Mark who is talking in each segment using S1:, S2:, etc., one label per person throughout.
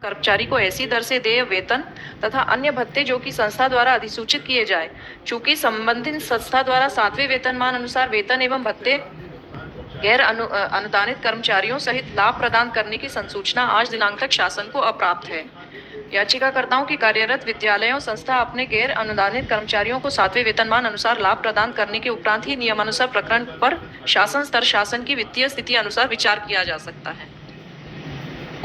S1: कर्मचारी को ऐसी दर से देय वेतन तथा अन्य भत्ते जो कि संस्था द्वारा अधिसूचित किए जाए। चूंकि संबंधित संस्था द्वारा 7वें वेतनमान अनुसार वेतन एवं भत्ते गैर अनुदानित कर्मचारियों सहित लाभ प्रदान करने की संसूचना आज दिनांक तक शासन को अप्राप्त है। याचिकाकर्ताओं की कार्यरत विद्यालयों संस्था अपने गैर अनुदानित कर्मचारियों को 7वें वेतनमान अनुसार लाभ प्रदान करने के उपरांत ही नियमानुसार प्रकरण पर शासन स्तर शासन की वित्तीय स्थिति अनुसार विचार किया जा सकता है।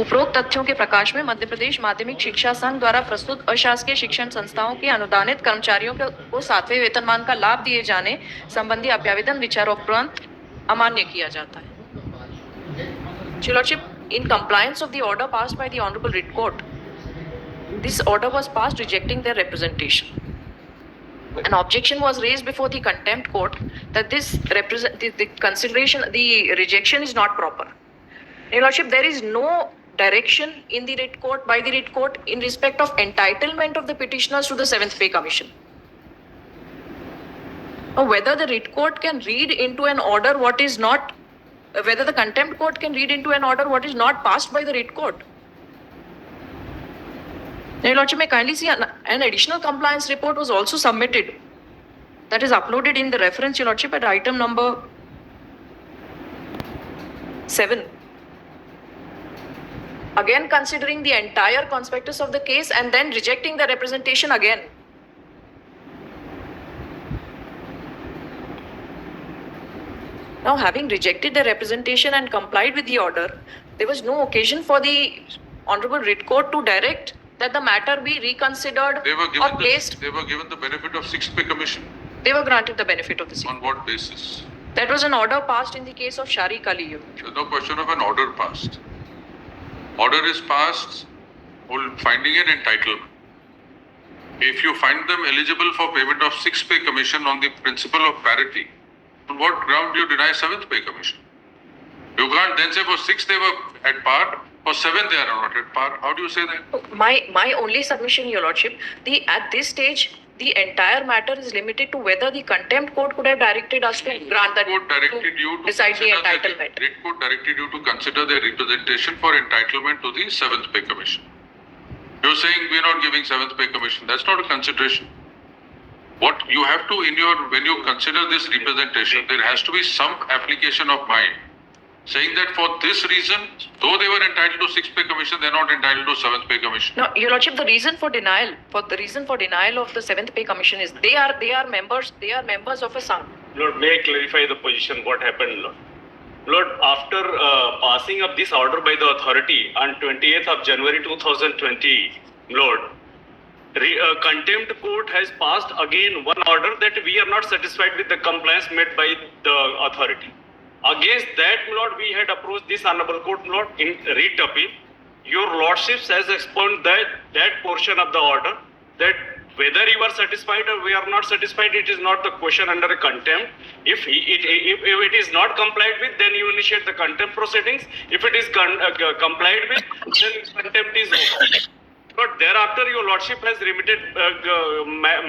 S1: उपरोक्त तथ्यों के प्रकाश में मध्य प्रदेश माध्यमिक शिक्षा संघ द्वारा प्रस्तुत अशासकीय शिक्षण संस्थाओं के अनुदानित कर्मचारियों को 7वें वेतनमान का लाभ दिए जाने संबंधी अभ्यावेदन विचारोपरांत अमान्य किया जाता है। Your Lordship, in compliance of the order passed by the Honorable Writ Court, this order was passed rejecting their representation. An objection was raised before the contempt court that the consideration, the rejection is not proper. Your Lordship, there is no direction in the writ court by the writ court in respect of entitlement of the petitioners to the 7th Pay Commission. Now, whether the writ court can read into an order what is not, whether the contempt court can read into an order what is not passed by the writ court. Your Lordship, may kindly see an additional compliance report was also submitted. That is uploaded in the reference, Your Lordship, at item number 7. Again considering the entire conspectus of the case and then rejecting the representation again. Now, having rejected the representation and complied with the order, there was no occasion for the Honorable Writ Court to direct that the matter be reconsidered or placed.
S2: They were given the benefit of 6th Pay Commission.
S1: They were granted the benefit of the same.
S2: On what basis?
S1: That was an order passed in the case of Shariq Ali.
S2: There's no question of an order passed. Order is passed, finding an entitlement. If you find them eligible for payment of 6th Pay Commission on the principle of parity, on what ground do you deny 7th Pay Commission? You can't then say for 6th they were at par, for 7th they are not at par. How do you say that?
S1: My only submission, Your Lordship, at this stage, the entire matter is limited to whether the contempt court could have directed us to grant that,
S2: Court directed you to
S1: decide the
S2: consider
S1: entitlement.
S2: Writ Court directed you to consider their representation for entitlement to the 7th Pay Commission. You're saying we're not giving 7th Pay Commission. That's not a consideration. What you have to, when you consider this representation, there has to be some application of mind. Saying that for this reason, though they were entitled to 6th Pay Commission, they're not entitled to 7th Pay Commission.
S1: No, Your Lordship, the reason for denial of the 7th Pay Commission is they are members of a Sangh.
S3: Lord, may I clarify the position, what happened, Lord? Lord, after passing of this order by the authority on 28th of January 2020, Lord, contempt court has passed again one order that we are not satisfied with the compliance made by the authority. Against that, Lord, we had approached this honorable court, Lord, in writ appeal. Your lordships has explained that portion of the order, that whether you are satisfied or we are not satisfied, it is not the question under a contempt. If it is not complied with, then you initiate the contempt proceedings. If it is complied with, then contempt is over. But thereafter, your lordship has remitted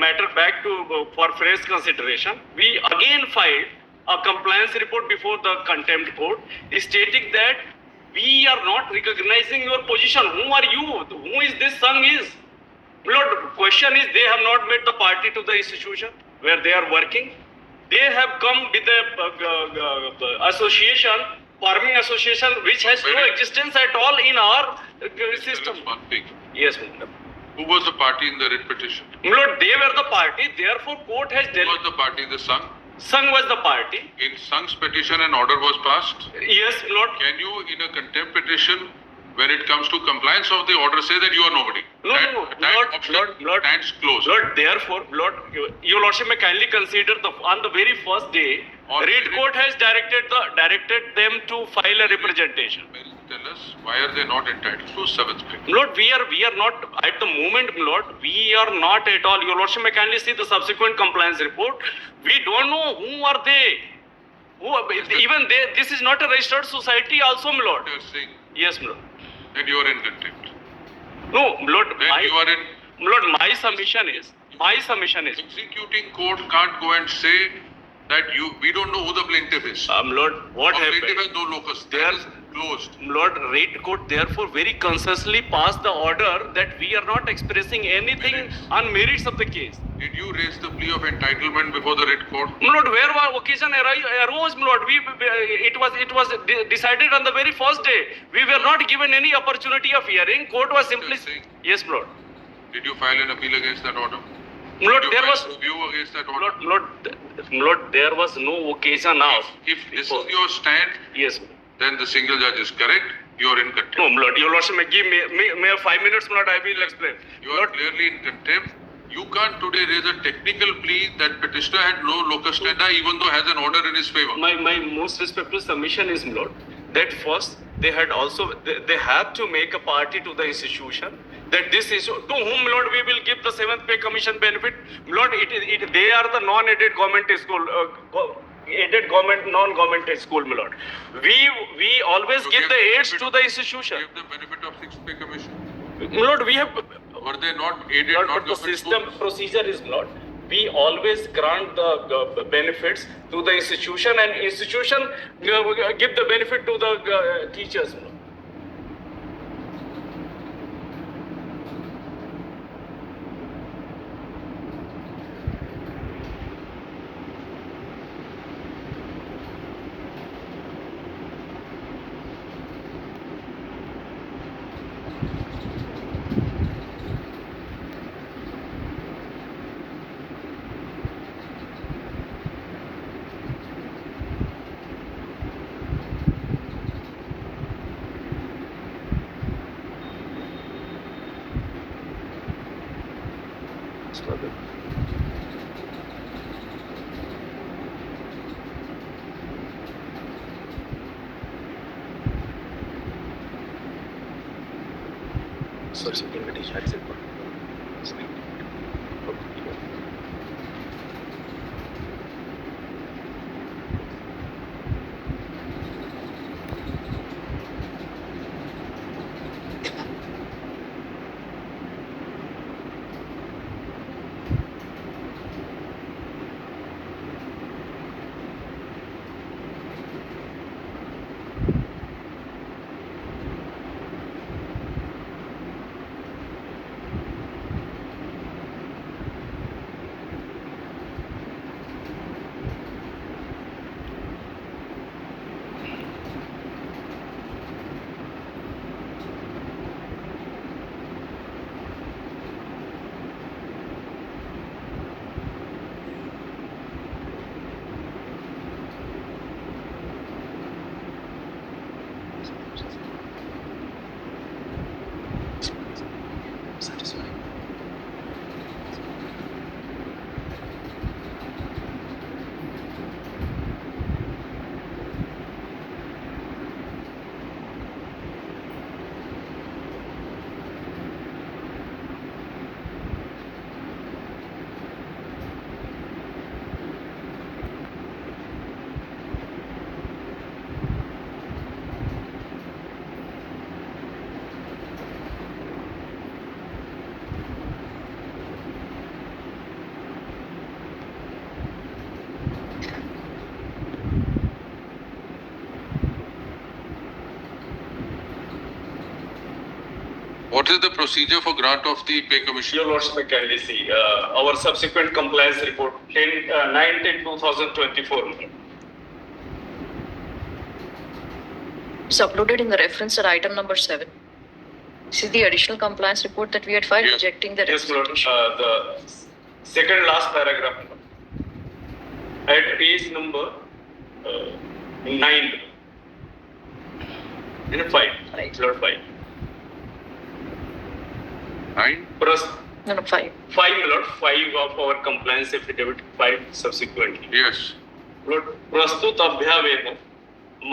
S3: matter back to for fresh consideration. We again filed a compliance report before the contempt court, stating that we are not recognizing your position. Who are you? Who is this Sangh is? Lord, question is they have not made the party to the institution where they are working. They have come with a association, farming association, which has no existence at all in our system.
S2: One thing.
S3: Yes, Lord.
S2: Who was the party in the writ petition?
S3: Lord, they were the party. Therefore, court has
S2: Who was the party? The Sangh?
S3: Sangh was the party.
S2: In Sangh's petition, an order was passed.
S3: Yes, Lord.
S2: Can you, in a contempt petition, when it comes to compliance of the order, say that you are nobody?
S3: Lord,
S2: stands closed.
S3: Lord, therefore, Lord, your lordship may kindly consider on the very first day, writ court has directed them to file a representation.
S2: Tell us, why are they not entitled to 7th Pay?
S3: Lord, we are not at the moment, Lord. We are not at all. Your lordship may kindly see the subsequent compliance report. We don't know who are they. Even they. This is not a registered society, also, my lord.
S2: You are saying.
S3: Yes, my lord.
S2: Then you are in contempt.
S3: No, Lord.
S2: Then you are in.
S3: Lord, my submission is.
S2: Executing court can't go and say that we don't know who the plaintiff is.
S3: Lord, what happened?
S2: Plaintiff has no locus. closed.
S3: Lord, rate court therefore very consciously passed the order that we are not expressing anything on merits of the case.
S2: Did you raise the plea of entitlement before the writ court?
S3: Lord, where was occasion arose, Lord? It was decided on the very first day. We were not given any opportunity of hearing. Court was simply.
S2: Just saying.
S3: Yes, Lord.
S2: Did you file an appeal against that order?
S3: Lord,
S2: Did you
S3: there
S2: file
S3: was.
S2: review against that order?
S3: Lord, there was no occasion now.
S2: If this is your stand,
S3: Yes.
S2: then the single judge is correct. You are in contempt.
S3: No, Lord, your Lordship, give me 5 minutes, Lord. I will explain.
S2: You are clearly in contempt. You can't today raise a technical plea that petitioner had no locus standi even though has an order in his favor.
S3: My most respectful submission is, Lord, that first they had also they have to make a party to the institution that this issue to whom, Lord, we will give the 7th pay commission benefit. Lord, they are the non-aided government school. Aided government, non-government school, my Lord. We always
S2: So
S3: give the aids
S2: benefit-
S3: to the institution.
S2: Give the benefit of 6th pay commission.
S3: My Lord, we have.
S2: Were they not aided,
S3: Lord,
S2: not
S3: but the
S2: government
S3: system
S2: schools?
S3: procedure is, Lord, we always grant the benefits to the institution, and institution give the benefit to the teachers, Lord. Sorry, invitation I said.
S2: What is the procedure for grant of the pay commission?
S3: Your Lordship, may kindly see our subsequent compliance report 9/10/2024.
S1: It's uploaded in the reference at item number 7. This is the additional compliance report that we had filed
S2: Yes.
S1: rejecting the
S3: Yes, Lord.
S1: representation.
S3: The second last paragraph at page number 9. In 5.
S1: Right.
S3: Lord, 5.
S2: 9?
S1: No, 5.
S3: 5, Lord. 5 of our compliance affidavit. 5 subsequently.
S2: Yes.
S3: Lord, प्रस्तुत अभ्यावेदन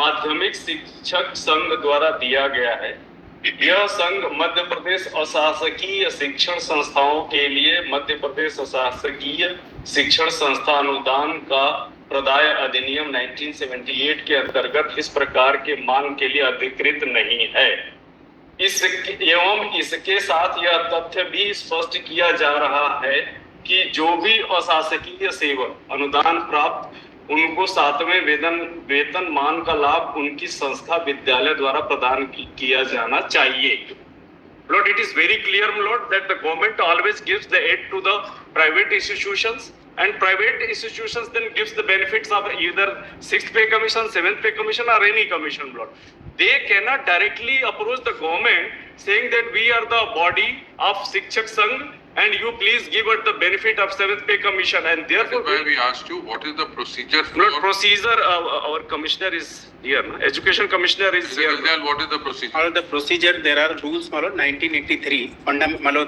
S3: माध्यमिक शिक्षक संघ द्वारा दिया गया है। यह संघ मध्य प्रदेश अशासकीय शिक्षण संस्थाओं के लिए मध्य प्रदेश अशासकीय शिक्षण संस्था अनुदान का प्रदाय अधिनियम 1978 के अंतर्गत इस प्रकार के मांग के लिए अधिकृत नहीं है। इसके साथ यह तथ्य भी स्पष्ट किया जा रहा है कि जो भी अशासकीय सेवक अनुदान प्राप्त उनको 7वें वेतनमान का लाभ उनकी संस्था विद्यालय द्वारा प्रदान किया जाना चाहिए. Lord, it is very clear, Lord, that the government always gives the aid to the private institutions, and private institutions then gives the benefits of either 6th pay commission, 7th pay commission, or any commission, Lord. They cannot directly approach the government saying that we are the body of Shikshak Sangh and you please give us the benefit of 7th pay commission, and therefore
S2: That's why we asked you, what is the procedure for...
S3: Lord, procedure, our commissioner is here, no? Education commissioner is here.
S2: Rizal, what is the procedure?
S4: Or the procedure, there are rules, 1983.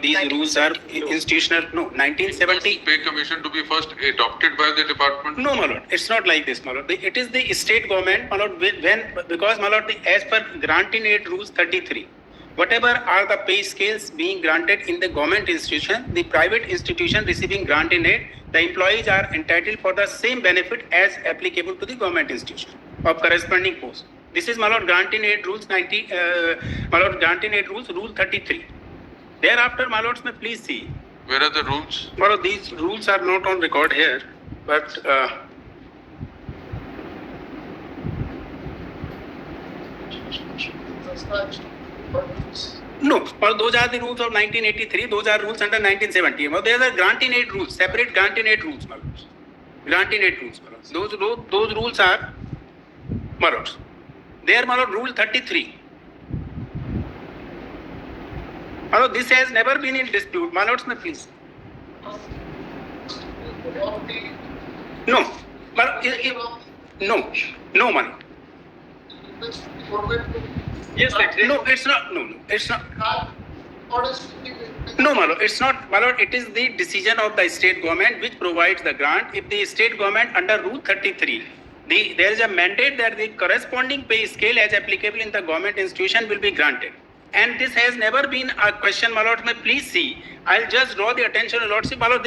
S4: These rules are institutional, no, 1970.
S2: Pay commission to be first adopted by the department?
S4: No, my lord, it's not like this, my lord. It is the state government, my lord, because, my lord, as per grant in aid rules 33, whatever are the pay scales being granted in the government institution, the private institution receiving grant in aid, the employees are entitled for the same benefit as applicable to the government institution of corresponding post. This is, my lord, grant in aid rules rule 33. Thereafter, my lords, may please see.
S2: Where are the rules?
S4: My lord, these rules are not on record here, but no, but those are the rules of 1983. Those are rules under 1970. But there are grant in aid rules, separate grant in aid rules, my lords. Grant in aid rules, my lords. Those rules are, my lords. There, my lord, rule 33. My lord, this has never been in dispute. My lords, may please. No, but no, my lord.
S3: Yes, exactly.
S4: No, it's not. No, it's not. No, my lord, it's not. My lord, it is the decision of the state government which provides the grant. If the state government under Rule 33, there is a mandate that the corresponding pay scale as applicable in the government institution will be granted. And this has never been a question, my lord. May please see. I'll just draw the attention, my lord. See, my lord,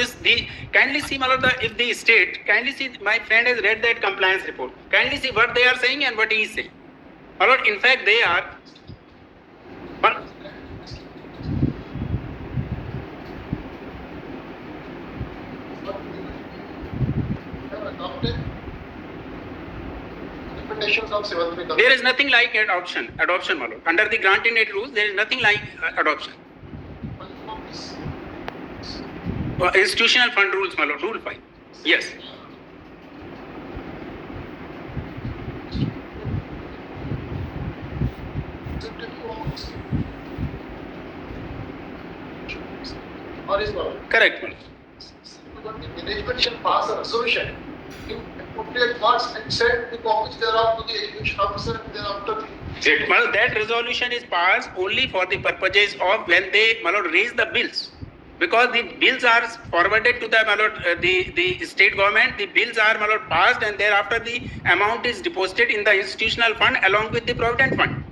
S4: kindly see, my lord, if the state, kindly see, my friend has read that compliance report. Kindly see what they are saying and what he is saying. My lord, in fact, they are. But, there is nothing like adoption, my lord. Under the grant in aid rules, there is nothing like adoption. Institutional fund rules, my lord, rule 5. Yes. Correct, my lord.
S5: The management shall pass a resolution in appropriate words and send the copies thereof to the education officer and thereafter.
S4: My lord, that resolution is passed only for the purposes of when they, my lord, raise the bills. Because the bills are forwarded to the, my lord, the state government, the bills are, my lord, passed, and thereafter the amount is deposited in the institutional fund along with the provident fund.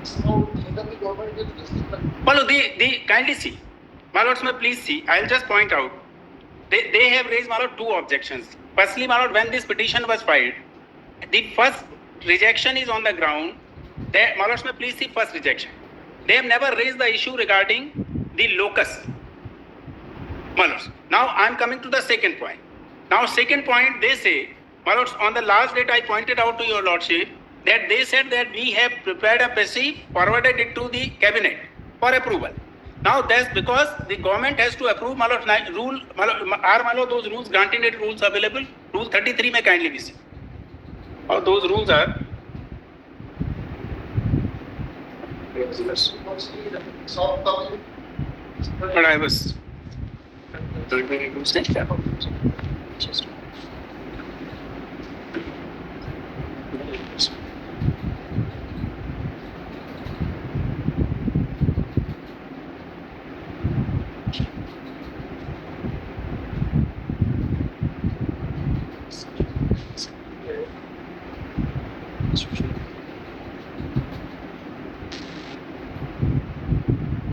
S5: So, either the government will receive.
S4: My lord, they kindly see. My lords, may please see. I'll just point out. They have raised, my lord, two objections. Firstly, my lord, when this petition was filed, the first rejection is on the ground. My lords, may please see first rejection. They have never raised the issue regarding the locus. My lords. Now I am coming to the second point. Now second point, they say, my lords, on the last date I pointed out to your lordship that they said that we have prepared a PESI, forwarded it to the cabinet for approval. Now that's because the government has to approve, my lord, rule, my lord, those rules, granting it rules available. Rule 33 may kindly be seen. Or those rules are.
S5: Soft copy.
S4: But I was.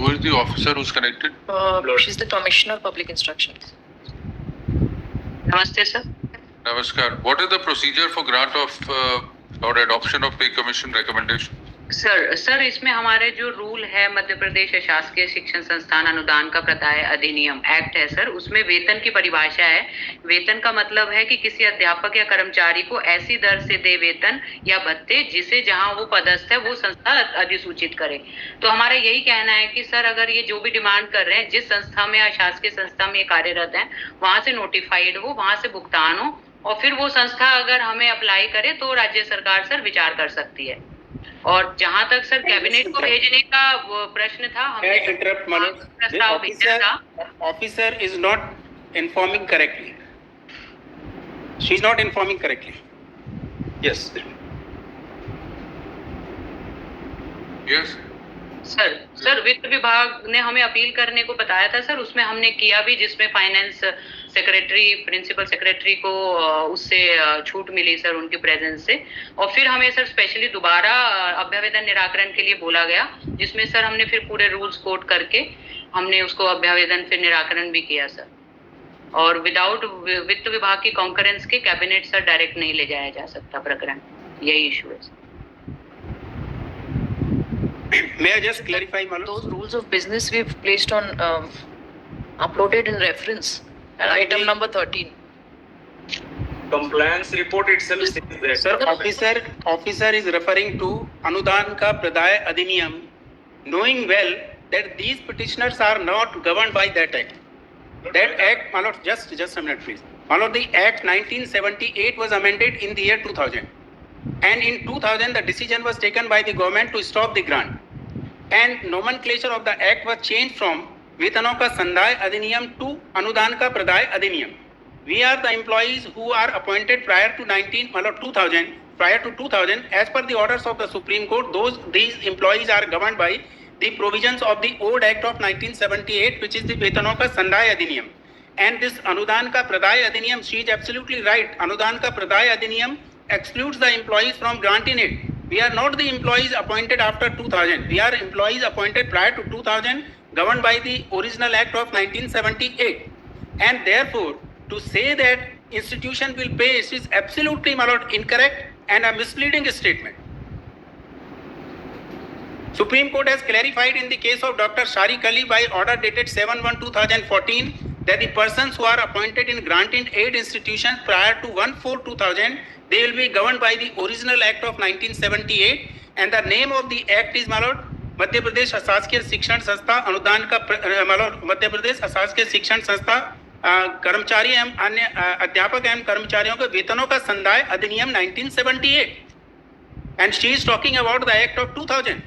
S2: Who is the officer who's connected?
S1: She's the Commissioner of Public Instructions. Namaste, sir.
S2: Namaskar. What is the procedure for grant of or adoption of pay commission recommendation?
S6: Sir इसमें हमारे जो rule है मध्य प्रदेश शासकीय शिक्षण संस्थान अनुदान का प्रदाय अधिनियम एक्ट है सर, उसमें वेतन की परिभाषा है। वेतन का मतलब है कि किसी अध्यापक या कर्मचारी को ऐसी दर से दे वेतन या भत्ते जिसे जहां वो पदस्थ है वो संस्था अधिसूचित करे। तो हमारा यही कहना है कि सर अगर ये जो भी डिमांड कर रहे हैं, जिस संस्था में या शासकीय संस्था में कार्यरत है वहां से नोटिफाइड हो, वहां से भुगतान हो, और फिर वो संस्था अगर हमें अप्लाई करे तो राज्य सरकार सर विचार कर सकती है। और जहां तक सर कैबिनेट को भेजने का वो प्रश्न था, हमने
S4: interrupt, Manoj. The
S6: प्रस्ताव भेजा था।
S4: officer is not informing correctly. She is not informing correctly.
S3: Yes.
S2: Yes.
S6: Sir वित्त विभाग ने हमें अपील करने को बताया था सर, उसमें हमने किया भी, जिसमें फाइनेंस सेक्रेटरी, प्रिंसिपल सेक्रेटरी को उससे छूट मिली सर उनकी प्रेजेंस से। और फिर हमें सर स्पेशली दोबारा अभ्यावेदन निराकरण के लिए बोला गया, जिसमें सर हमने फिर पूरे रूल्स कोट करके हमने उसको अभ्यावेदन फिर निराकरण भी किया सर। और विदाउट वित्त विभाग की कॉन्करेंस के कैबिनेट सर डायरेक्ट नहीं ले जाया जा सकता प्रकरण, यही इशू है sir.
S4: May I just clarify, Manoj?
S1: Those rules of business we've placed on, uploaded in reference at item number 13.
S3: Compliance report itself says that.
S4: Sir, officer is referring to Anudan ka Praday Adhiniyam, knowing well that these petitioners are not governed by that act. That act, Manoj, just a minute, please. Manoj, the act 1978 was amended in the year 2000. And in 2000, the decision was taken by the government to stop the grant. And nomenclature of the act was changed from Vetanon ka Sandhay Adhiniyam to Anudan ka Praday Adhiniyam. We are the employees who are appointed prior to 2000. Prior to 2000, as per the orders of the Supreme Court, these employees are governed by the provisions of the old Act of 1978, which is the Vetanon ka Sandhay Adhiniyam. And this Anudan ka Praday Adhiniyam, she is absolutely right. Anudan ka Praday Adhiniyam excludes the employees from grant in it. We are not the employees appointed after 2000. We are employees appointed prior to 2000, governed by the original Act of 1978. And therefore, to say that institution will pay is absolutely incorrect and a misleading statement. Supreme Court has clarified in the case of Dr. Shariq Ali by order dated 7/1/2014 that the persons who are appointed in grant-in aid institutions prior to 1/4/2000, they will be governed by the original Act of 1978, and the name of the act is Madhya Pradesh अशासकीय शिक्षण संस्था अनुदान का मध्य प्रदेश अशासकीय शिक्षण संस्था कर्मचारी एवं अन्य अध्यापक एवं कर्मचारियों के वेतनों का संदाय अधिनियम 1978, and she is talking about the Act of 2000.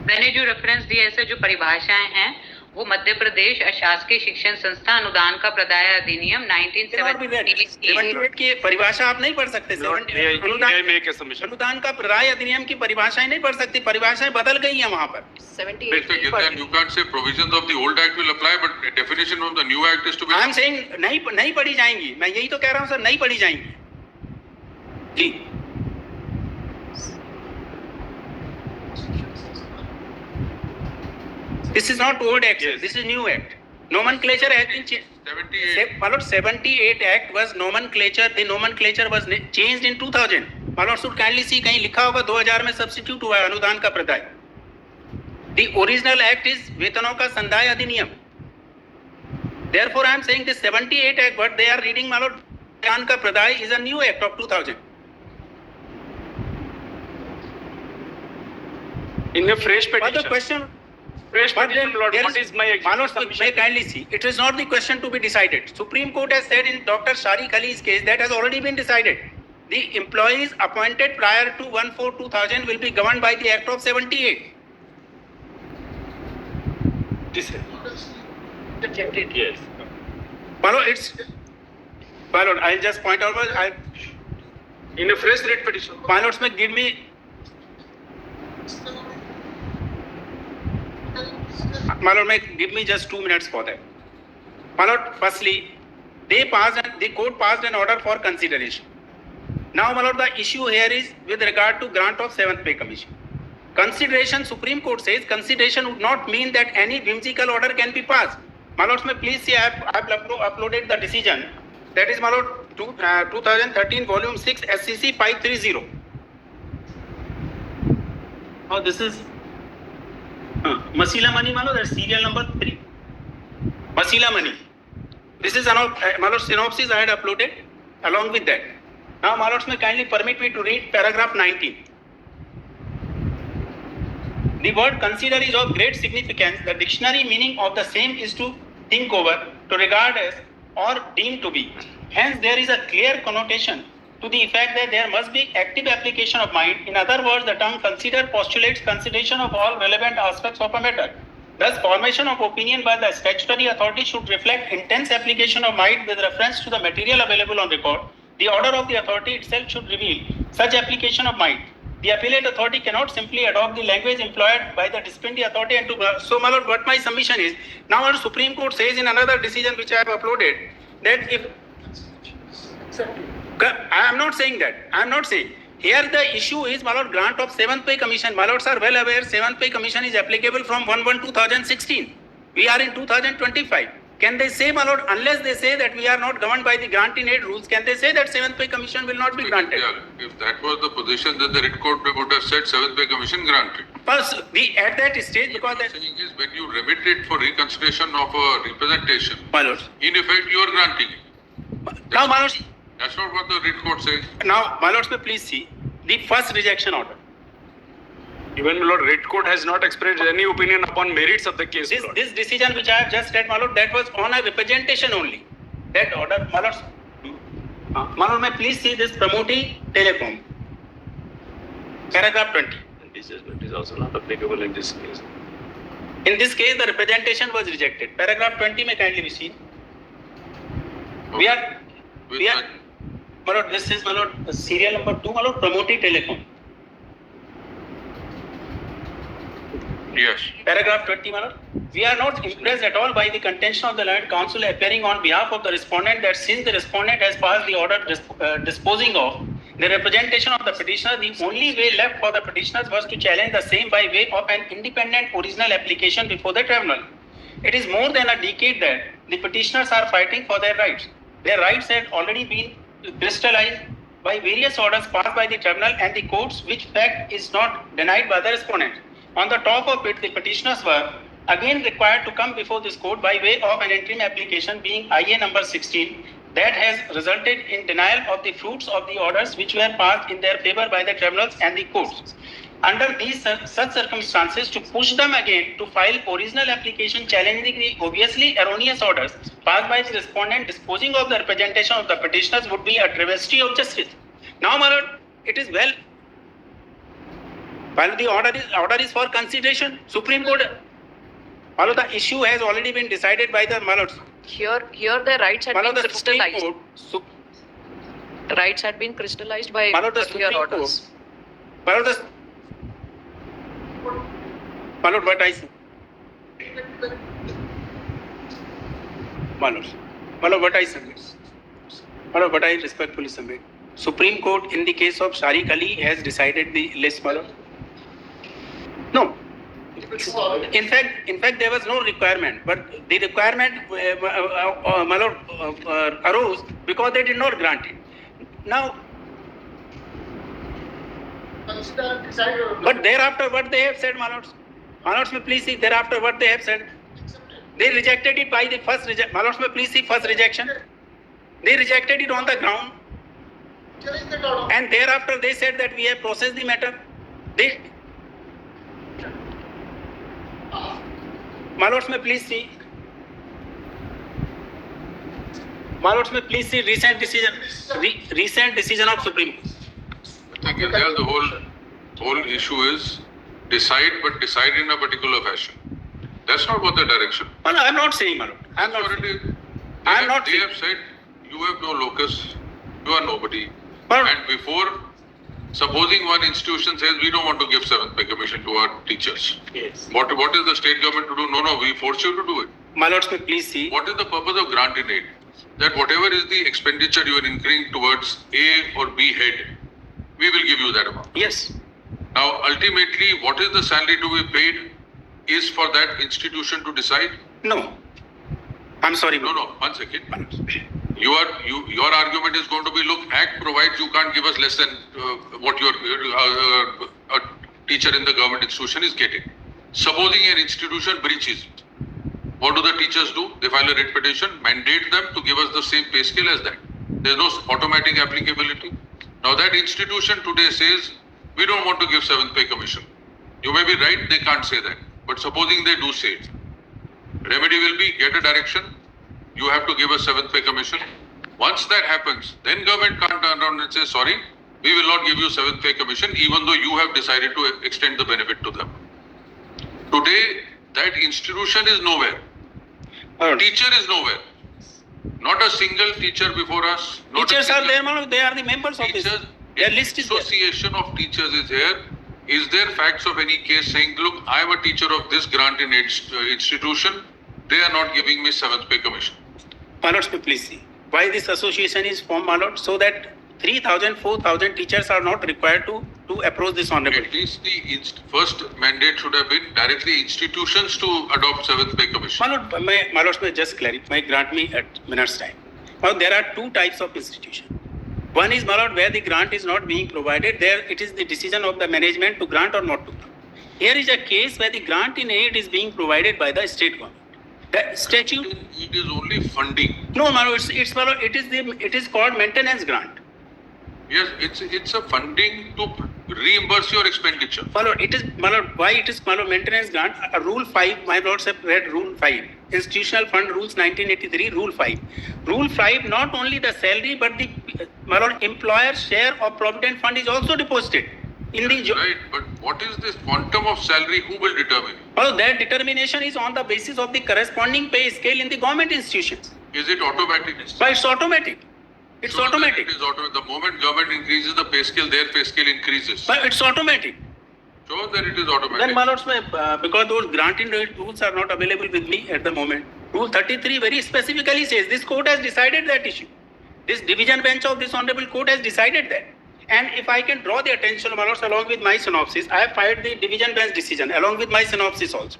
S6: मैंने जो रेफरेंस दिया है, जो परिभाषाएं हैं वो मध्य प्रदेश अशासकीय शिक्षण संस्था अनुदान का प्रदाय अधिनियम 1978
S4: की परिभाषा आप नहीं पढ़ सकते। अनुदान का प्रदाय अधिनियम की परिभाषाएं नहीं पढ़ सकती, परिभाषाएं बदल गई है वहाँ पर।
S1: 78
S2: You can't say provisions of the old act will apply, but definition of the new act is to be.
S4: I am saying नहीं पढ़ी जाएंगी, मैं यही तो कह रहा हूँ सर, नहीं पढ़ी जाएंगी जी। This is not old act, yes. This is new act. Nomenclature has been changed. 78 Act was nomenclature. The nomenclature was changed in 2000. My lord should kindly see कहीं लिखा होगा 2000 में substitute हुआ है अनुदान का प्रदाय. The original act is वेतनों का संदाय अधिनियम. Therefore, I am saying this 78 Act, what they are reading, my lord, अनुदान का प्रदाय is a new act of 2000.
S3: In a fresh petition.
S4: But the question.
S3: But then, Lord, what is my
S4: may kindly see, it is not the question to be decided. Supreme Court has said in Dr. Shariq Ali's case that has already been decided. The employees appointed prior to 1/4/2000 will be governed by the Act of 78.
S3: Yes.
S4: My lord, I'll just point out.
S3: In a fresh writ petition.
S4: My lords, may give me. My lord, give me just 2 minutes for that. My lord, firstly, the court passed an order for consideration. Now, my lord, the issue here is with regard to grant of 7th pay commission. Consideration, Supreme Court says, consideration would not mean that any whimsical order can be passed. My lords, may please see, I have uploaded the decision. That is, my lord, 2013 volume 6 SCC 530. Oh, this is Masila Money, my lord, that's serial number 3. Masila Money. This is my lord, synopsis I had uploaded along with that. Now, my lords, may kindly permit me to read paragraph 19. The word consider is of great significance. The dictionary meaning of the same is to think over, to regard as, or deem to be. Hence, there is a clear connotation to the effect that there must be active application of mind. In other words, the term consider postulates consideration of all relevant aspects of a matter. Thus, formation of opinion by the statutory authority should reflect intense application of mind with reference to the material available on record. The order of the authority itself should reveal such application of mind. The appellate authority cannot simply adopt the language employed by the disciplinary authority and to so, my lord, what my submission is, now our Supreme Court says in another decision which I have uploaded that if I am not saying that. I am not saying. Here the issue is, my lord, grant of 7th Pay Commission. My lords are well aware 7th Pay Commission is applicable from 1/1/2016. We are in 2025. Can they say, my lord, unless they say that we are not governed by the grant in aid rules, can they say that 7th Pay Commission will not be granted?
S2: Yeah, if that was the position, then the writ court would have said 7th Pay Commission granted.
S4: First, we at that stage because
S2: What
S4: that,
S2: I'm saying is when you remit it for reconsideration of a representation,
S4: my lords.
S2: in effect you are granting it.
S4: Now, my lords,
S2: That's not what the writ court says.
S4: now, my lords, may please see the first rejection order.
S3: Even my lord, writ court has not expressed any opinion upon merits of the case. my lord.
S4: This decision which I have just read, my lord, that was on a representation only. That order, my lords. My lord, may please see this Pramoti Telecom. Paragraph 20.
S3: This judgment is also not applicable in this case.
S4: In this case, the representation was rejected. Paragraph 20 may kindly be seen. We are,
S2: With
S4: we are,
S2: that,
S4: my lord, this is, my lord, serial number 2, my lord, Pramoti Telecom.
S2: yes.
S4: Paragraph 20, my lord. We are not impressed at all by the contention of the learned counsel appearing on behalf of the respondent that since the respondent has passed the order disposing of the representation of the petitioner, the only way left for the petitioners was to challenge the same by way of an independent original application before the tribunal. It is more than a decade that the petitioners are fighting for their rights. Their rights had already been crystallized by various orders passed by the tribunal and the courts, which fact is not denied by the respondent. On the top of it, the petitioners were again required to come before this court by way of an interim application being IA number 16 that has resulted in denial of the fruits of the orders which were passed in their favor by the tribunals and the courts. Under these such circumstances, to push them again to file original application challenging the obviously erroneous orders passed by the respondent disposing of the representation of the petitioners would be a travesty of justice. Now, my lord, it is well. While the order is for consideration, Supreme Court, my lord, the issue has already been decided by the, my lords.
S1: Here their rights had
S4: My
S1: been
S4: lord, the Supreme
S1: crystallized.
S4: Court,
S1: Rights had been crystallized by
S4: my lord, the
S1: earlier
S4: Supreme Court,
S1: orders.
S4: my lord, my lord, what I say, my lord, what I submit, my lord, what I respectfully submit. Supreme Court in the case of Sharik Ali has decided the list, my lord. No. In fact, there was no requirement, but the requirement, my lord, arose because they did not grant it. Now,
S5: Consider and decide your.
S4: but thereafter, what they have said, my lords, may please see thereafter what they have said. They rejected it by the first my lords, may please see first rejection. They rejected it on the ground,
S5: Challenge that order.
S4: and thereafter they said that we have processed the matter. They, my lords, may please see. My lords, may please see recent decision of Supreme Court.
S2: I think there the whole issue is decide, but decide in a particular fashion. That's not what the direction.
S4: No, I am not saying, my lord. I am not.
S2: That's what it is.
S4: I am not
S2: They
S4: saying.
S2: have said you have no locus, you are nobody.
S4: But-
S2: And before, supposing one institution says we don't want to give 7th Pay Commission to our teachers.
S3: Yes.
S2: What is the state government to do? No, we force you to do it.
S4: My lords, may please see.
S2: What is the purpose of grant in aid? That whatever is the expenditure you are incurring towards A or B head, we will give you that amount.
S4: Yes.
S2: Now, ultimately, what is the salary to be paid is for that institution to decide.
S4: No. I'm sorry.
S2: No, one second. Your argument is going to be, look, Act provides you can't give us less than what your teacher in the government institution is getting. Supposing an institution breaches it, what do the teachers do? They file a writ petition, mandate them to give us the same pay scale as that. There is no automatic applicability. Now that institution today says, we don't want to give 7th pay commission. You may be right, they can't say that. But supposing they do say it, remedy will be get a direction, you have to give us 7th pay commission. Once that happens, then government can't turn around and say, sorry, we will not give you 7th pay commission even though you have decided to extend the benefit to them. Today, that institution is nowhere. Teacher is nowhere. Not a single teacher before us. Not
S4: Teachers
S2: a
S4: are
S2: single
S4: there, Malord. They are the members of this.
S2: teachers.
S4: Their list is there.
S2: Association of teachers is here. Is there facts of any case saying, look, I am a teacher of this grant in institution. They are not giving me 7th pay commission.
S4: Malords, please see. Why this association is formed, Malord? So that 3,000, 4,000 teachers are not required to approach this honorable.
S2: At least the first mandate should have been directly institutions to adopt 7th pay commission.
S4: Malords, may just clarify, grant me at minute's time. Now, there are two types of institution. One is, Malord, where the grant is not being provided, there it is the decision of the management to grant or not to grant. Here is a case where the grant in aid is being provided by the state government. The statute.
S2: It is only funding.
S4: No, Malord, Malord, it is called maintenance grant.
S2: Yes, it's a funding to reimburse your expenditure.
S4: Malord, why it is maintenance grant? Rule 5, my lords have read Rule 5. Institutional Fund Rules 1983, Rule 5. Rule 5, not only the salary, but the employer's share of Provident Fund is also deposited in the job.
S2: Right, but what is this quantum of salary? Who will determine?
S4: Well, that determination is on the basis of the corresponding pay scale in the government institutions.
S2: Is it automatic?
S4: But it's automatic. It's
S2: So
S4: automatic.
S2: It is automatic. The moment government increases the pay scale, their pay scale increases.
S4: But it's automatic.
S2: Show that it is automatic.
S4: Then, my lords, because those granting rules are not available with me at the moment. Rule 33 very specifically says this court has decided that issue. This division bench of this honorable court has decided that. And if I can draw the attention, my lords, along with my synopsis, I have filed the division bench decision along with my synopsis also.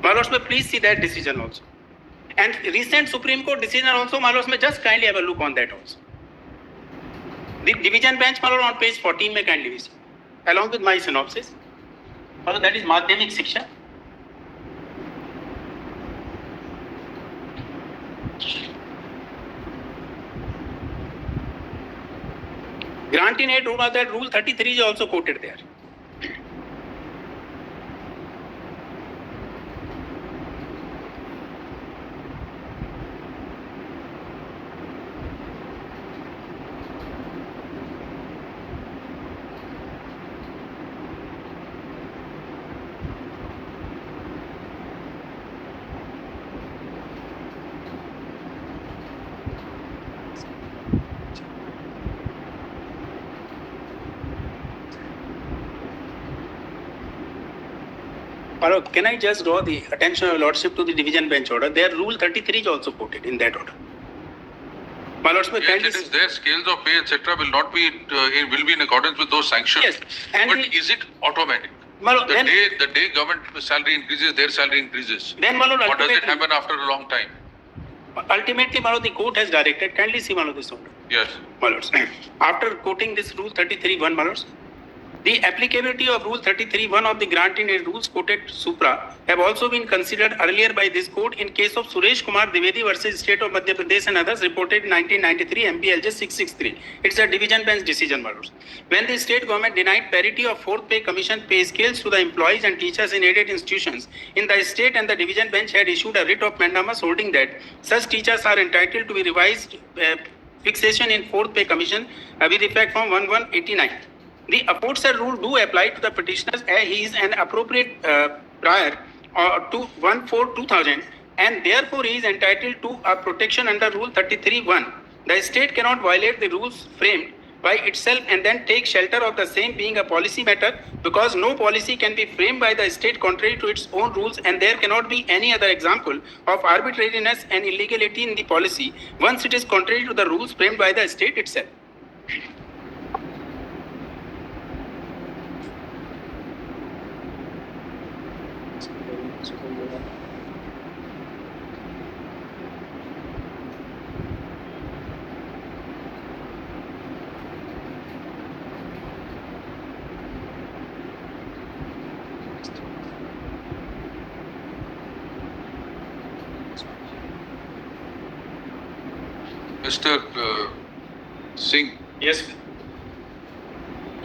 S4: My lords, may please see that decision also. And recent Supreme Court decision also, my lords, may just kindly have a look on that also. The division bench, my lord, on page 14 may kindly visit, along with my synopsis. My lord, that is Madhyamik section. Grant in aid rule, that Rule 33 is also quoted there. Can I just draw the attention of your lordship to the division bench order? Their Rule 33 is also quoted in that order. My lords, may
S2: Yes,
S4: kindly
S2: it is their scales of pay, etc. will not be will be in accordance with those sanctions.
S4: Yes, and
S2: but
S4: the-
S2: is it automatic?
S4: My lord, then,
S2: The day government salary increases, their salary increases.
S4: then my lord,
S2: Or does it
S4: ultimately,
S2: happen after a long time?
S4: my lord, the court has directed, kindly see, my lord, this order.
S2: Yes.
S4: My lords, after quoting this Rule 33(1), my lords, the applicability of Rule 33(1) of the granting aid rules quoted supra have also been considered earlier by this court in case of Suresh Kumar Dwivedi versus State of Madhya Pradesh and others, reported in 1993 MPLJ 663. It's a division bench decision, my lords. When the state government denied parity of 4th pay commission pay scales to the employees and teachers in aided institutions, in the state and the division bench had issued a writ of mandamus holding that such teachers are entitled to be revised fixation in 4th pay commission with effect from 1189. The aforesaid rule do apply to the petitioners as he is an appropriate prior to 1/4/2000 and therefore he is entitled to a protection under Rule 33(1). The state cannot violate the rules framed by itself and then take shelter of the same being a policy matter, because no policy can be framed by the state contrary to its own rules, and there cannot be any other example of arbitrariness and illegality in the policy once it is contrary to the rules framed by the state itself.
S2: Mr. Singh,
S3: Yes.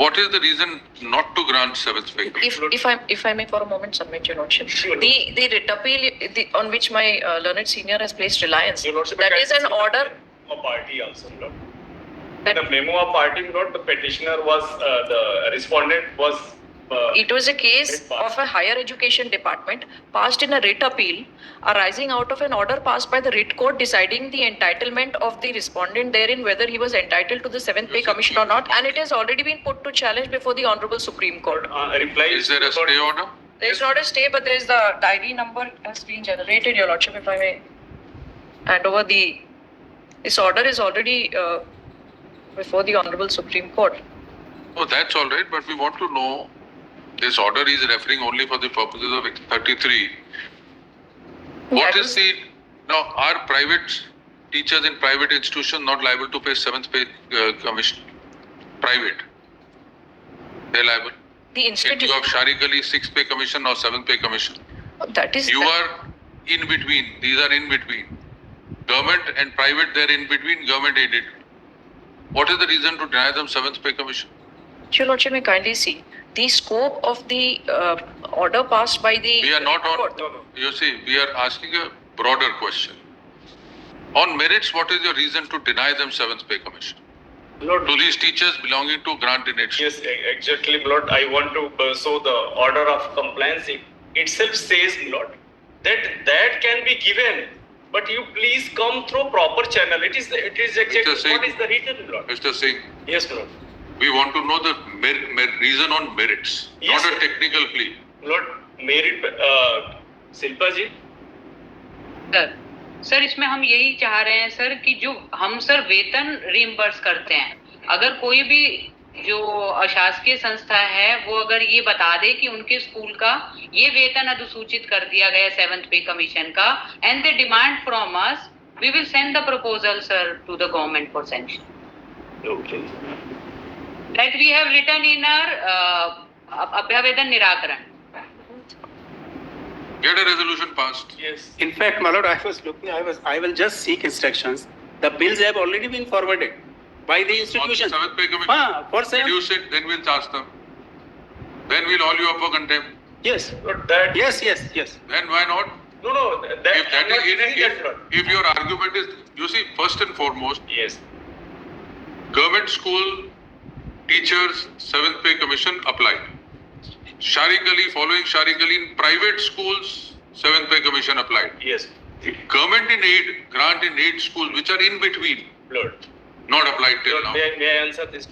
S2: what is the reason not to grant seventh pay commission?
S1: If I may for a moment submit, Your Lordship.
S3: Sure.
S1: The writ appeal on which my learned senior has placed reliance,
S3: Your Lordship,
S1: that
S3: I
S1: is an
S3: can see
S1: order
S3: the party also, my lord.
S1: that
S3: The memo of party, my lord, the petitioner was, the respondent was.
S1: it was a case of a higher education department passed in a writ appeal arising out of an order passed by the writ court deciding the entitlement of the respondent therein whether he was entitled to the seventh pay commission or not, and it has already been put to challenge before the Honorable Supreme Court.
S3: Reply.
S2: Is there a stay order?
S1: There is not a stay, but there is the diary number has been generated, Your Lordship, if I may hand over this order is already before the Honorable Supreme Court.
S2: Oh, that's all right, but we want to know, this order is referring only for the purposes of 33. What
S1: That
S2: is the, now, are private teachers in private institutions not liable to pay seventh pay commission? Private. They're liable.
S1: The
S2: In lieu
S1: institution,
S2: of Sharik Ali, sixth pay commission or seventh pay commission.
S1: that is.
S2: You are in between, these are in between. Government and private, they're in between, government aided. What is the reason to deny them seventh pay commission?
S1: Your Lordship may kindly see the scope of the order passed by the.
S2: We are not on,
S1: court.
S2: you see, we are asking a broader question. On merits, what is your reason to deny them seventh pay commission?
S3: Lord,
S2: To these teachers belonging to grant in nation?
S3: yes, exactly, my lord. I want to, so the order of compliance itself says, my lord, that can be given, but you please come through proper channel. It is exactly
S2: Singh.
S3: what is the reason, my lord.
S2: Mr. Singh,
S3: Yes, my lord.
S2: we want to know the reason on merits,
S3: Yes,
S2: not a
S3: sir.
S2: technical plea.
S3: Lord, merit, Silpa ji.
S6: Sir इसमें हम यही चाह रहे हैं sir कि जो हम sir वेतन रिम्बर्स करते हैं, अगर कोई भी जो अशासकीय संस्था है वो अगर ये बता दे कि उनके स्कूल का ये वेतन अधिसूचित कर दिया गया सेवंथ पे कमीशन का, and they demand from us, we will send the proposal sir to the government for sanction,
S3: Okay.
S6: That we have written in our अभ्यावेदन निराकरण.
S2: Get a resolution passed.
S3: Yes.
S4: In fact, my lord, I will just seek instructions. The bills have already been forwarded by the
S2: On the
S4: institution.
S2: seventh pay commission.
S4: For seven.
S2: Reduce it, then we'll charge them. Then we'll haul you up for contempt.
S4: Yes.
S3: Lord, that.
S4: Yes.
S2: Then why not?
S3: No, that.
S2: If that
S3: I'm not
S2: is,
S3: denying that, Lord.
S2: if your argument is, you see, first and foremost,
S3: Yes.
S2: government school teachers seventh pay commission applied. Sharik Ali, following Sharik Ali in private schools, seventh pay commission applied.
S3: Yes.
S2: Government in aid, grant in aid schools, which are in between,
S3: Lord.
S2: not applied till
S3: Lord,
S2: now.
S3: may I answer this?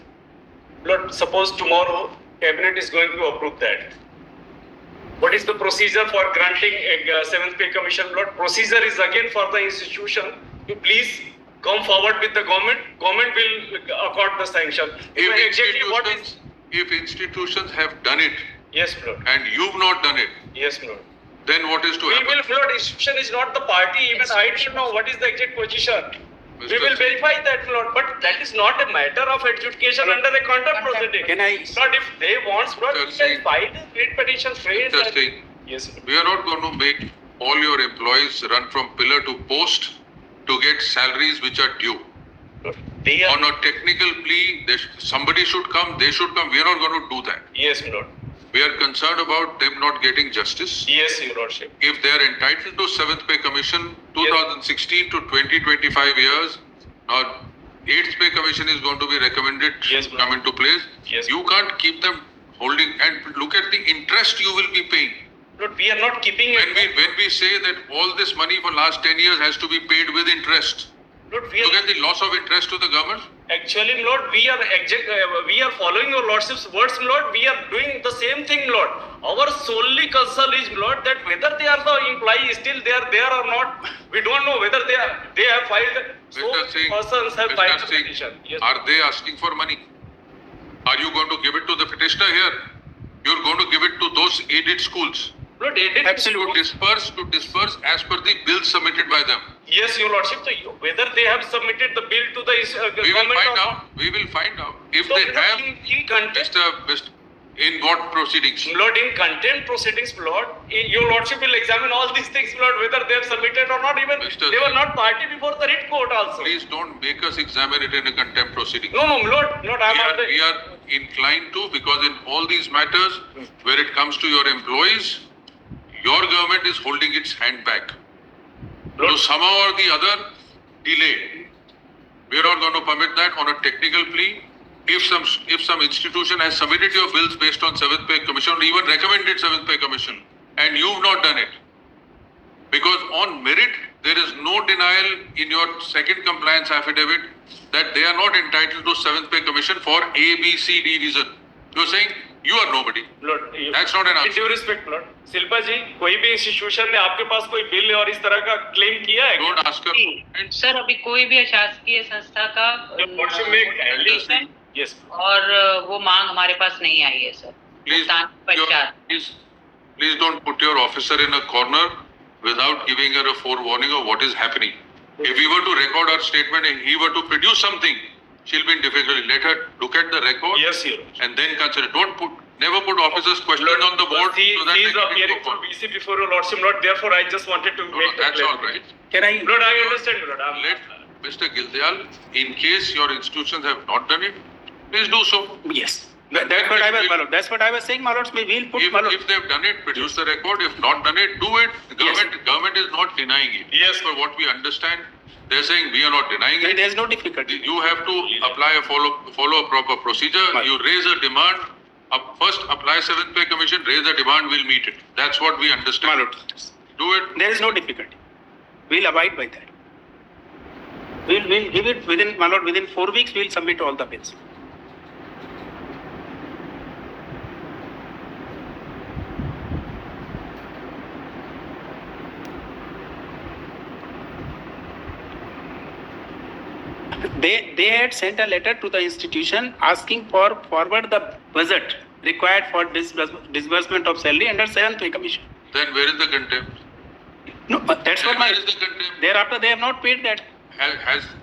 S3: Lord, suppose tomorrow cabinet is going to approve that. What is the procedure for granting a seventh pay commission? Lord, procedure is again for the institution to please come forward with the government. Government will accord the sanction.
S2: If institutions have done it
S3: Yes, Lord.
S2: and you've not done it,
S3: Yes, Lord.
S2: then what is to
S3: We
S2: happen?
S3: will, Lord, institution is not the party. Even I don't know what is the exact position. We
S2: Mr.
S3: will
S2: Singh.
S3: verify that, Lord. But that is not a matter of adjudication under the contempt proceeding.
S4: Can I?
S3: Lord, if they want, Lord,
S2: Mr.
S3: we
S2: Singh.
S3: can file a writ petition, phrase.
S2: Mr. Singh,
S3: Yes, Lord.
S2: we are not going to make all your employees run from pillar to post to get salaries which are due.
S3: Lord. They are.
S2: On a technical plea, somebody should come, they should come. We are not going to do that.
S3: Yes, Lord.
S2: We are concerned about them not getting justice.
S3: Yes, Your Lordship.
S2: If they are entitled to seventh pay commission, 2016 to 2025 years, or eighth pay commission is going to be recommended
S3: Yes,
S2: to
S3: ma'am.
S2: come into place.
S3: Yes.
S2: You can't keep them holding, and look at the interest you will be paying.
S3: Lord, we are not keeping
S2: When
S3: it.
S2: we say that all this money for last 10 years has to be paid with interest,
S3: Lord, we
S2: look
S3: are
S2: at the loss of interest to the government.
S3: actually, Lord, we are following your Lordship's words, Lord. We are doing the same thing, Lord. Our solely concern is, Lord, that whether they are the employee still they are there or not, we don't know whether they have filed. So
S2: Mr. Singh,
S3: persons have filed
S2: Mr.
S3: the
S2: Singh,
S3: petition. Yes.
S2: are they asking for money? Are you going to give it to the petitioner here? You're going to give it to those aided schools
S3: Lord, aided.
S4: Absolutely.
S2: to disperse as per the bill submitted by them.
S3: Yes, Your Lordship. So whether they have submitted the bill to the
S2: We will
S3: government
S2: find
S3: or
S2: out. We will find out. If
S3: So,
S2: they
S3: Lord,
S2: have,
S3: in context,
S2: Mr. In what proceedings?
S3: Lord, in contempt proceedings, Lord, your Lordship will examine all these things, Lord, whether they have submitted or not. Even
S2: Mr.
S3: they were not party before the writ court also.
S2: Please don't make us examine it in a contempt proceeding.
S3: No, Lord, I'm not the.
S2: We are inclined to, because in all these matters, where it comes to your employees, your government is holding its hand back. So somehow or the other, delay. We are not going to permit that on a technical plea. If some institution has submitted your bills based on 7th Pay Commission or even recommended 7th Pay Commission and you've not done it, because on merit there is no denial in your second compliance affidavit that they are not entitled to 7th Pay Commission for A, B, C, D reason. You are saying you are nobody.
S3: Lord,
S2: That's not an
S3: with
S2: answer.
S3: due respect, Lord. Shilpa जी, कोई भी institution ने आपके पास कोई bill और इस तरह का claim किया है?
S2: Don't ask her. And
S6: sir अभी कोई भी अशासकीय संस्था का
S3: Lordship में
S6: notice है
S3: yes.
S6: और वो मांग हमारे पास नहीं आई है सर
S2: please,
S6: भुगतान के पश्चात
S2: please don't put your officer in a corner without giving her a forewarning of what is happening. If we were to record her statement and he were to produce something, she'll be in difficulty. Let her look at the record
S3: Yes, Your Lordship.
S2: and then consider. Never put officers' questions on the board
S3: He
S2: so that
S3: is
S2: they can
S3: appearing
S2: go
S3: for
S2: forward.
S3: BC before your Lordship, Lord. Therefore, I just wanted to
S2: No,
S3: make that
S2: that's
S3: clear.
S2: all right.
S4: Can I?
S3: Lord, I understand, Lord.
S2: Let Mr. Gildial, in case your institutions have not done it, please do so.
S4: Yes. That's what I was, my lord. That's what I was saying, my lords. We'll put, my lord.
S2: If they've done it, produce the record. If not done it, do it. The
S4: Yes.
S2: government is not denying it.
S3: Yes.
S2: For what we understand, they're saying we are not denying it.
S4: There's no difficulty.
S2: You have to apply follow a proper procedure.
S4: Right.
S2: You raise a demand. First apply 7th Pay Commission, raise a demand, we'll meet it. That's what we
S4: My
S2: understand.
S4: lord.
S2: Do it.
S4: There is no difficulty. We'll abide by that. We'll give it within, my lord, within 4 weeks, we'll submit all the bills. They had sent a letter to the institution asking for forward the budget required for disbursement of salary under 7th Pay Commission.
S2: Then where is the contempt?
S4: No, but that's what
S2: Then
S4: my,
S2: where is the contempt?
S4: thereafter they have not paid that.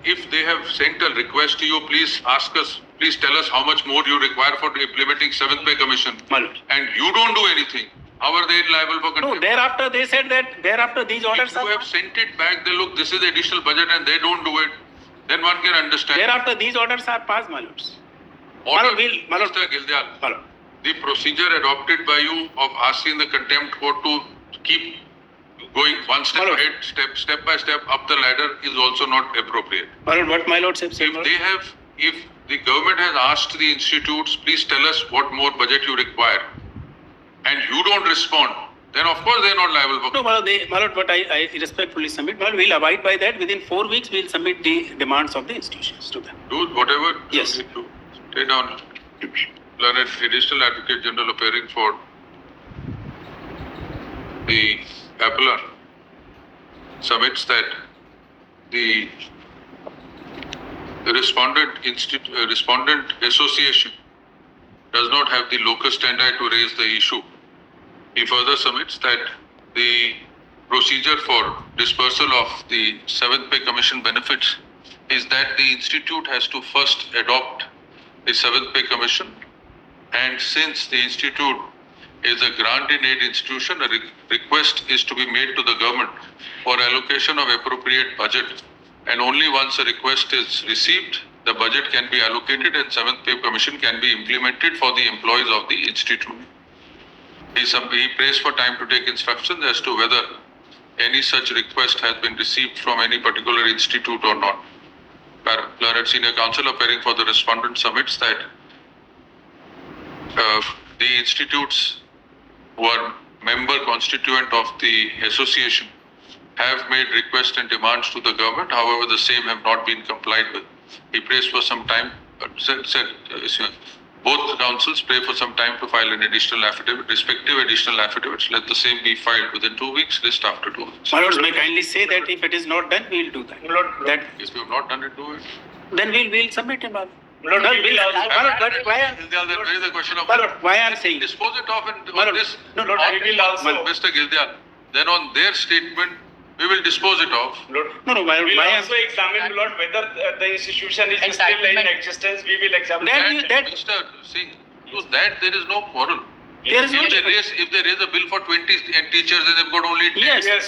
S2: If they have sent a request to you, please ask us, please tell us how much more you require for implementing 7th Pay Commission.
S4: My lord.
S2: And you don't do anything. How are they liable for
S4: No,
S2: contempt?
S4: thereafter they said that thereafter these orders
S2: If you
S4: are,
S2: have sent it back, they look, this is the additional budget and they don't do it, then one can understand.
S4: thereafter these orders are passed, my lords.
S2: Order,
S4: my lord.
S2: Mr. Gildial,
S4: My lord.
S2: the procedure adopted by you of asking the contempt court to keep going one step
S4: My lord.
S2: ahead, step by step up the ladder is also not appropriate.
S4: My lord, what my lords have said, my lord.
S2: If the government has asked the institutes, please tell us what more budget you require, and you don't respond, then of course they are not liable for.
S4: No, my lord, what I respectfully submit, my lord, we'll abide by that. Within 4 weeks, we'll submit the demands of the institutions to them.
S2: Do whatever
S4: Yes.
S2: you need to. Stay down. Learned Additional Advocate General appearing for the appellant submits that the respondent association does not have the locus standi to raise the issue. He further submits that the procedure for dispersal of the 7th Pay Commission benefits is that the institute has to first adopt the 7th Pay Commission, and since the institute is a grant-in-aid institution, a request is to be made to the government for allocation of appropriate budget, and only once a request is received, the budget can be allocated and 7th Pay Commission can be implemented for the employees of the institute. He prays for time to take instructions as to whether any such request has been received from any particular institute or not. Learned Senior Counsel appearing for the respondent submits that the institutes who are member constituent of the association have made requests and demands to the government. However, the same have not been complied with. He prays for some time, both councils pray for some time to file an additional affidavit, respective additional affidavits. Let the same be filed within 2 weeks, list after 2 weeks.
S4: My lords, may kindly say that if it is not done, we'll do that.
S3: Lord,
S4: That,
S2: If you have not done it, do it.
S4: then we'll submit it, my lord.
S3: Lord,
S4: No,
S3: we will also-
S4: my lord, but why,
S2: Gildial, there is a question of
S4: my lord, why I'm saying this?
S2: dispose it off and
S4: My
S2: on
S4: lord,
S2: this.
S4: no, Lord,
S3: we will also-
S2: Mr. Gildial, then on their statement, we will dispose it off.
S3: Lord,
S4: No, my lord,
S3: we will
S4: why I'm,
S3: also examine, Lord, whether the institution is still in
S6: Entitlement.
S3: existence. We will examine
S4: Then
S3: that.
S4: you- that-
S2: Mr. Singh, So that there is no quarrel.
S4: There is no
S2: If they raise a bill for 20 and teachers and they've got only 10.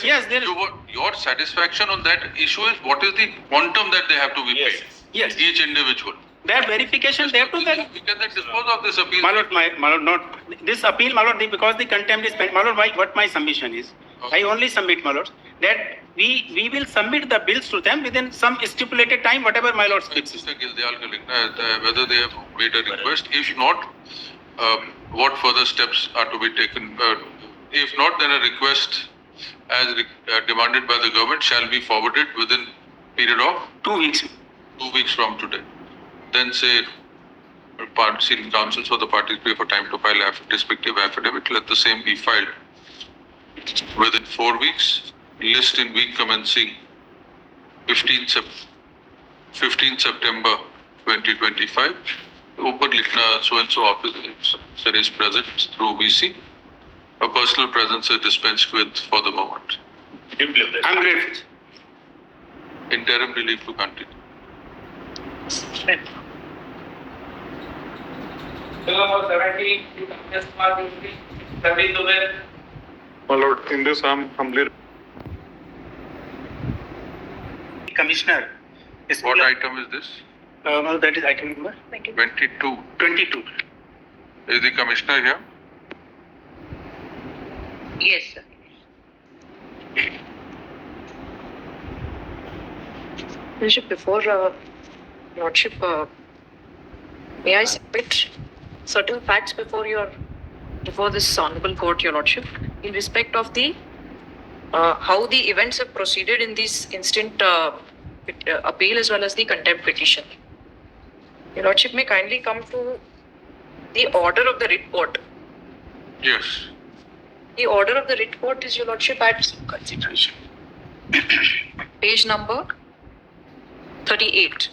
S4: Yes, there is.
S2: Your satisfaction on that issue is what is the quantum that they have to be
S3: Yes.
S2: paid?
S4: Yes.
S2: Each individual.
S4: That verification, they have to then.
S2: We can then dispose of this appeal.
S4: My lord, not this appeal, my lord, because the contempt is pending. My lord, what my submission is, I only submit, my lord, that we will submit the bills to them within some stipulated time, whatever my lord speaks.
S2: Mr. Gildial ka likhna hai, whether they have made a request. If not, what further steps are to be taken? If not, then a request as demanded by the government shall be forwarded within period of
S4: 2 weeks.
S2: 2 weeks from today. Then say, seeking counsels for the parties pay for time to file respective affidavit. Let the same be filed within 4 weeks. List in week commencing 15 September 2025. ऊपर लिखना so and so officer is present through VC. A personal presence is dispensed with for the moment.
S3: Implement that.
S4: I'm grateful.
S2: Interim relief to continue.
S7: My lord, in this I am humbly
S4: Commissioner. Is
S2: What item is this?
S4: that is item number
S2: 22.
S4: 22.
S2: Is the commissioner here?
S6: Yes, sir.
S1: Lordship, before Lordship, may I submit certain facts before this honorable court, Your Lordship, in respect of the how the events have proceeded in this instant appeal as well as the contempt petition. Your Lordship may kindly come to the order of the writ court.
S2: Yes.
S1: The order of the writ court is, Your Lordship, at
S4: Consideration.
S1: page number 38.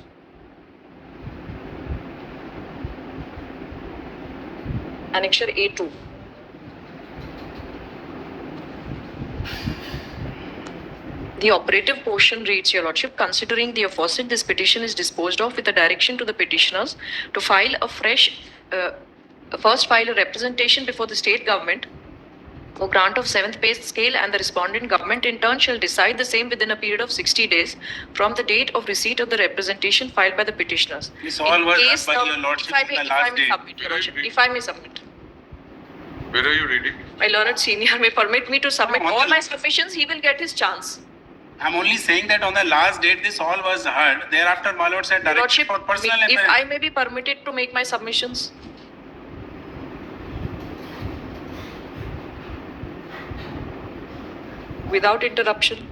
S1: Annexure A2. The operative portion reads, Your Lordship, considering the aforesaid, this petition is disposed of with a direction to the petitioners to file first file a representation before the state government for grant of 7th pay scale, and the respondent government in turn shall decide the same within a period of 60 days from the date of receipt of the representation filed by the petitioners.
S4: This all
S1: In
S4: was
S1: case
S4: done by
S1: of-
S4: your lordship
S1: if I
S4: in
S1: may-
S4: the
S1: if I
S4: last
S1: may
S4: day.
S1: submit, Your Lordship, if I may submit.
S2: Where are you reading?
S1: My learned senior may permit me to submit
S4: No, on
S1: all
S4: the-
S1: my submissions, he will get his chance.
S4: I'm only saying that on the last date, this all was heard. Thereafter, my lord said
S1: Your
S4: direction
S1: Lordship,
S4: for personal
S1: if
S4: affairs.
S1: I may be permitted to make my submissions. Without interruption.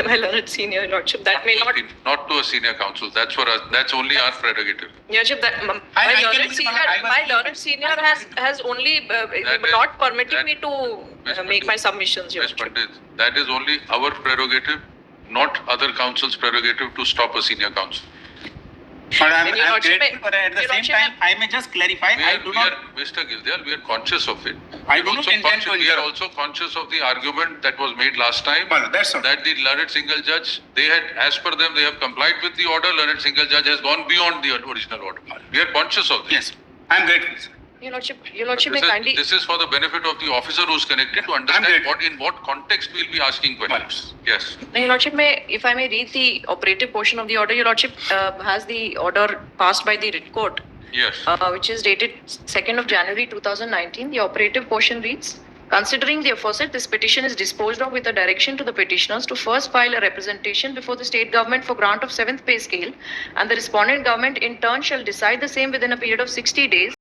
S1: My learned senior, Your Lordship, that may not.
S2: To a senior counsel. That's for us. That's only our prerogative.
S1: Your Lordship, that, my
S4: I can
S1: learned
S4: be-
S1: senior,
S4: I was-
S1: my learned senior has only
S2: That is-
S1: not permitted
S2: that-
S1: me to
S2: Yes,
S1: make
S2: Pandit.
S1: my submissions, Your
S2: Yes,
S1: Lordship.
S2: Pandit. That is only our prerogative, not other council's prerogative to stop a senior counsel.
S4: But I'm
S1: Your Lordship
S4: grateful,
S1: may-
S4: but at the
S1: Your
S4: same
S1: Lordship
S4: time, I may just clarify, I do not.
S2: Mr. Gildial, we are conscious of it.
S4: I
S2: We
S4: do not
S2: also
S4: intend to
S2: conscious- We are
S4: interrupt.
S2: also conscious of the argument that was made last time.
S4: Well, that's all.
S2: That the learned single judge, they had, as per them, they have complied with the order. Learned single judge has gone beyond the original order. We are conscious of this.
S4: Yes, I'm grateful, sir.
S1: Your Lordship may kindly.
S2: This is for the benefit of the officer who's connected to understand
S4: grateful.
S2: in what context we'll be asking questions. Yes.
S1: Your Lordship, if I may read the operative portion of the order, Your Lordship has the order passed by the writ court,
S2: Yes.
S1: which is dated 2nd of January 2019. The operative portion reads, considering the aforesaid, this petition is disposed of with a direction to the petitioners to first file a representation before the state government for grant of 7th pay scale, and the respondent government in turn shall decide the same within a period of 60 days